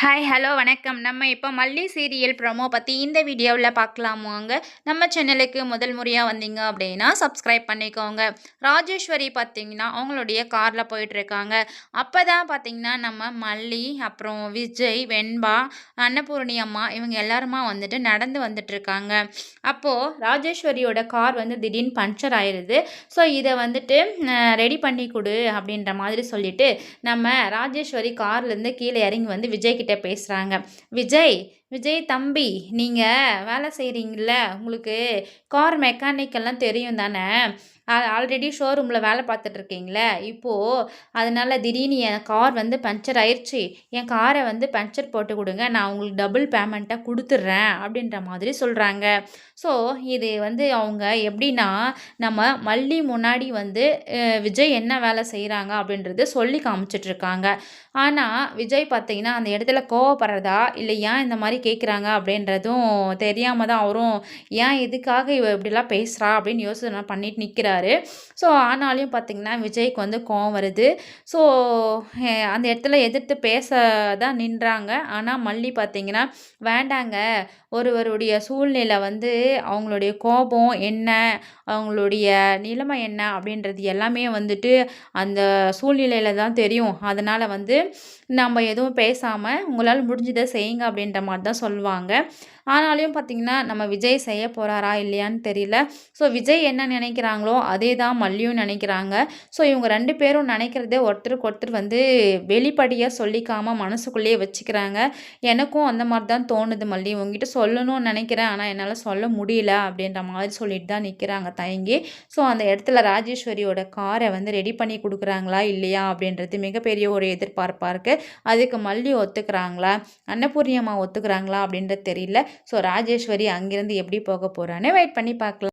Hi hello வணக்கம். நம்ம இப்போ மல்லி சீரியல் ப்ரோமோ பற்றி இந்த வீடியோவில் பார்க்கலாமாங்க. நம்ம சேனலுக்கு முதல் முறையாக வந்தீங்க அப்படின்னா சப்ஸ்கிரைப் பண்ணிக்கோங்க. ராஜேஸ்வரி பார்த்தீங்கன்னா அவங்களுடைய காரில் போயிட்டுருக்காங்க. அப்போ தான் பார்த்தீங்கன்னா நம்ம மல்லி, அப்புறம் விஜய், வெண்பா, அன்னபூர்ணி அம்மா இவங்க எல்லாருமா வந்துட்டு நடந்து வந்துட்டுருக்காங்க. அப்போது ராஜேஸ்வரியோட கார் வந்து திடீர்னு பஞ்சர் ஆயிடுது. ஸோ இதை வந்துட்டு ரெடி பண்ணி கொடு அப்படின்ற மாதிரி சொல்லிட்டு நம்ம ராஜேஸ்வரி கார்லேருந்து கீழே இறங்கி வந்து விஜய் கிட்ட பேசுகிறாங்க. விஜய் விஜய் தம்பி, நீங்கள் வேலை செய்கிறீங்கள, உங்களுக்கு கார் மெக்கானிக்கெல்லாம் தெரியும் தானே? ஆல்ரெடி ஷோரூமில் வேலை பார்த்துட்ருக்கீங்களே, இப்போது அதனால் திடீர்னு என் கார் வந்து பஞ்சர் ஆயிடுச்சு, என் காரை வந்து பஞ்சர் போட்டு கொடுங்க, நான் உங்களுக்கு டபுள் பேமெண்ட்டாக கொடுத்துட்றேன் அப்படின்ற மாதிரி சொல்கிறாங்க. ஸோ இது வந்து அவங்க எப்படின்னா, நம்ம மல்லி முன்னாடி வந்து விஜய் என்ன வேலை செய்கிறாங்க அப்படின்றது சொல்லி காமிச்சிட்ருக்காங்க. ஆனால் விஜய் பார்த்தீங்கன்னா அந்த இடத்துல கோவப்படுறதா இல்லை ஏன் இந்த மாதிரி கேட்குறாங்க அப்படின்றதும் தெரியாமல் தான் அவரும் ஏன் எதுக்காக இவ இப்படிலாம் பேசுகிறா அப்படின்னு யோசனை பண்ணிட்டு நிற்கிறாரு. ஸோ ஆனாலும் பார்த்தீங்கன்னா விஜய்க்கு வந்து கோவம் வருது. ஸோ அந்த இடத்துல எதிர்த்து பேச தான் நின்றாங்க. ஆனால் மல்லி பார்த்தீங்கன்னா வேண்டாங்க, ஒருவருடைய சூழ்நிலை வந்து அவங்களுடைய கோபம் என்ன, அவங்களுடைய நிலைமை என்ன அப்படின்றது எல்லாமே வந்துட்டு அந்த சூழ்நிலையில தான் தெரியும். அதனால் வந்து நம்ம எதுவும் பேசாமல் உங்களால் முடிஞ்சதை செய்யுங்க அப்படின்ற மாதிரி தான் சொல்லுவாங்க. ஆனாலும் பார்த்தீங்கன்னா நம்ம விஜய் செய்ய போகிறாரா இல்லையான்னு தெரியல. ஸோ விஜய் என்ன நினைக்கிறாங்களோ அதே தான் மல்லியும் நினைக்கிறாங்க. ஸோ இவங்க 2 பேரும் நினைக்கிறதே ஒருத்தருக்கு ஒருத்தர் வந்து வெளிப்படையாக சொல்லிக்காமல் மனசுக்குள்ளேயே வச்சுக்கிறாங்க. எனக்கும் அந்த மாதிரி தான் தோணுது மல்லி, உங்ககிட்ட சொல்லணும்னு நினைக்கிறேன், ஆனால் என்னால் சொல்ல முடியல அப்படின்ற மாதிரி சொல்லிட்டு தான் நிற்கிறாங்க தயங்கி. ஸோ அந்த இடத்துல ராஜேஸ்வரியோட காரை வந்து ரெடி பண்ணி கொடுக்குறாங்களா இல்லையா அப்படின்றது மிகப்பெரிய ஒரு எதிர்பார்ப்பாக இருக்குது. அதுக்கு மல்லி ஒத்துக்கிறாங்களா, அன்னபூர்ணி அம்மா ஒத்துக்கிறாங்களா அப்படின்றது தெரியல. ஸோ ராஜேஸ்வரி அங்கேருந்து எப்படி போக போகிறான்னு வெயிட் பண்ணி பார்க்கலாம்.